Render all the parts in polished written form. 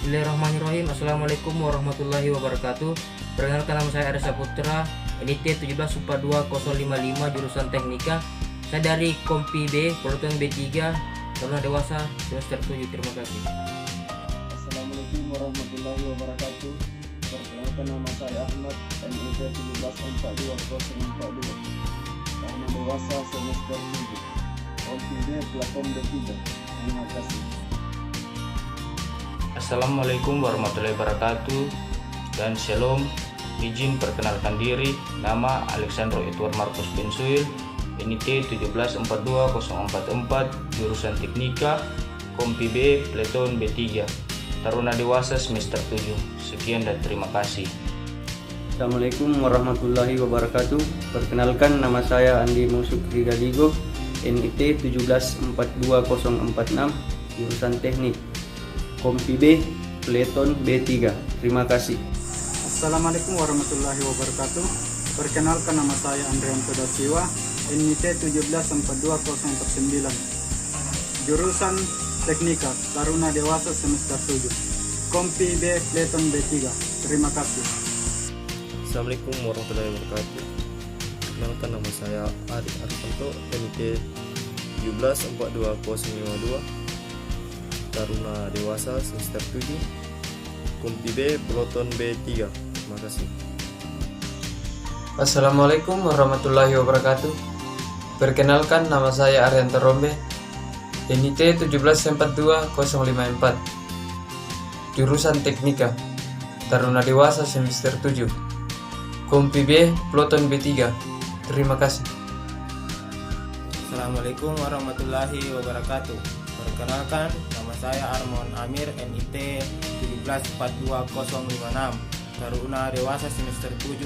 Bismillahirrahmanirrahim. Assalamualaikum warahmatullahi wabarakatuh. Perkenalkan, nama saya Arya Saputra, NIT 1742055 jurusan Teknika. Saya dari Kompi B, Proton B3, Taruna Dewasa semester 7. Terima kasih. Assalamualaikum warahmatullahi wabarakatuh. Perkenalkan, nama saya Ahmad, NIT 1742042, Taruna Dewasa semester 7, Kompi B, Proton B3. Terima kasih. Assalamualaikum warahmatullahi wabarakatuh dan Shalom. Izin perkenalkan diri, nama Alexandro Edward Marcus Bensuil, NIT 1742044, jurusan Teknika, Kompi B, Pleton B3, Taruna Dewasa semester 7. Sekian dan terima kasih. Assalamualaikum warahmatullahi wabarakatuh. Perkenalkan, nama saya Andi Musukri Galigo, NIT 1742046, jurusan Teknik, Kompi B, Pleton B3. Terima kasih. Assalamualaikum warahmatullahi wabarakatuh. Perkenalkan, nama saya Andrianto Dasiwa, NIT 1742049, jurusan Teknika, Taruna Dewasa semester 7, Kompi B, Pleton B3. Terima kasih. Assalamualaikum warahmatullahi wabarakatuh. Perkenalkan, nama saya Adik Arifanto, NIT 1742052, Taruna Dewasa semester 7, Kompi B, Pleton B3. Terima kasih. Assalamualaikum warahmatullahi wabarakatuh. Perkenalkan, nama saya Arianto Rombe, NIT 1742054, jurusan Teknika, Taruna Dewasa semester 7, Kompi B, Pleton B3. Terima kasih. Assalamualaikum warahmatullahi wabarakatuh. Perkenalkan, nama saya Armon Amir, NIT 1742056, Taruna Dewasa semester 7,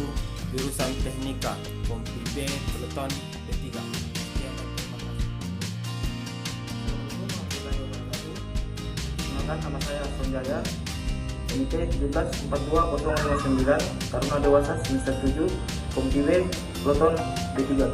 jurusan Teknika, Kompi B, Pleton B3. Perkenalkan, nama saya Sonjaya, NIT 1742059, Taruna Dewasa semester 7, Kompi B, Pleton B3.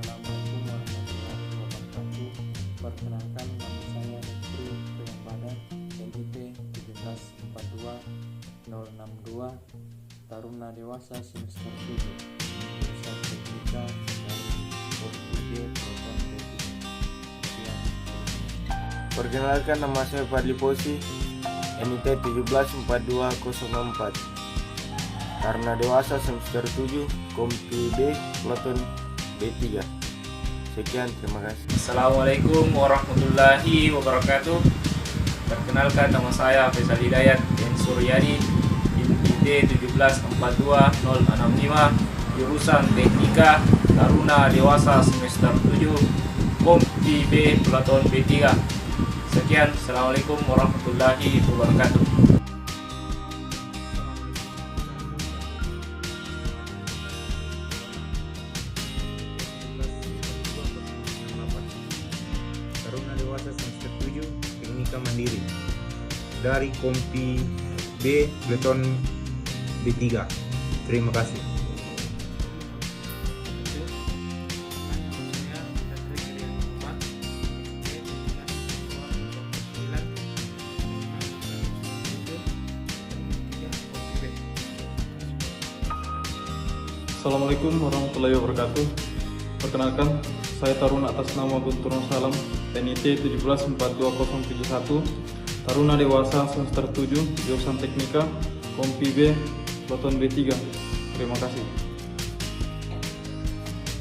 Assalamualaikum warahmatullahi wabarakatuh. Perkenalkan, nama saya Rizky Priambada, NIT 1742062, Taruna Dewasa semester 7, jurusan Teknika dari Kompi B, Pleton B3. Sekian. Perkenalkan, nama saya Fadli Posi, NIT 1742004, Taruna Dewasa semester 7, Kompi B, Pleton B3. Sekian, terima kasih. Assalamualaikum warahmatullahi wabarakatuh. Perkenalkan, nama saya Faisal Hidayat N. Suryadi, NIT 1742065, jurusan Teknika, Taruna Dewasa semester 7, Kompi B, Pleton B3. Sekian, Assalamualaikum warahmatullahi wabarakatuh. Taruna Dewasa semester 7, Teknika Mandiri, dari Kompi B, Pleton B3. Terima kasih. Assalamualaikum warahmatullahi wabarakatuh. Perkenalkan, saya Taruna atas nama Guntur Salam, NIT 1742071, Taruna Dewasa semester 7, jurusan Teknika, Kompi B, Pleton B3. Terima kasih.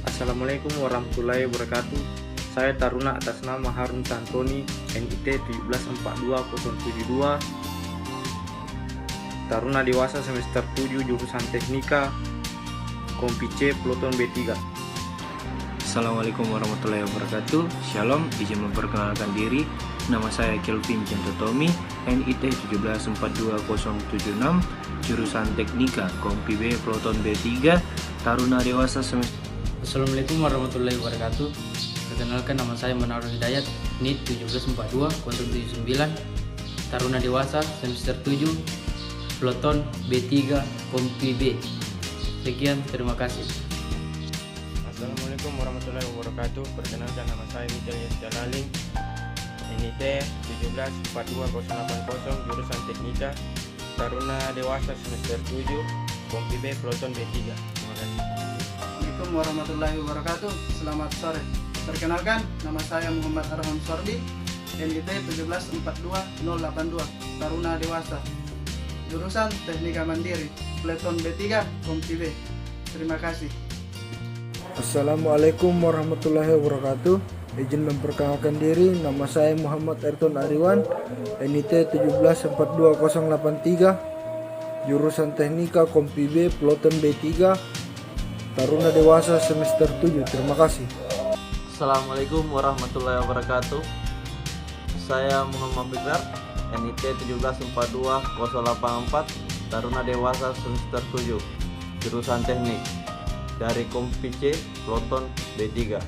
Assalamualaikum warahmatullahi wabarakatuh. Saya Taruna atas nama Harun Santoni, NIT 1742072, Taruna Dewasa semester 7, jurusan Teknika, Kompi C, Pleton B3. Assalamualaikum warahmatullahi wabarakatuh. Shalom, izin memperkenalkan diri. Nama saya Kelvin Jantotomi, NIT 1742076, jurusan Teknika, Kompi B, Pleton B3, Taruna Dewasa semester. Assalamualaikum warahmatullahi wabarakatuh. Perkenalkan, nama saya Munawar Hidayat, NIT 1742079, Taruna Dewasa semester 7, Peloton B3 Kompi B. Sekian, terima kasih. Assalamualaikum warahmatullahi wabarakatuh. Perkenalkan, nama saya Michael Yasjalaling, NIT 1742080, jurusan Teknika, Taruna Dewasa semester 7, Kompi B Peloton B3. Terima kasih. Assalamualaikum warahmatullahi wabarakatuh. Selamat sore. Perkenalkan, nama saya Muhammad Arham Sorbi, NIT 1742082, Taruna Dewasa, jurusan Teknika Mandiri, Peloton B3 Kompi B. Terima kasih. Assalamualaikum warahmatullahi wabarakatuh. Izin memperkenalkan diri, nama saya Muhammad Ayrton Ariwan, NIT 1742083, jurusan Teknika Kompi B Peloton B3, Taruna Dewasa semester 7. Terima kasih. Assalamualaikum warahmatullahi wabarakatuh. Saya Muhammad Bikrar, NIT 1742084, Taruna Dewasa semester 7, jurusan Teknik, dari Kompi C Peloton B3.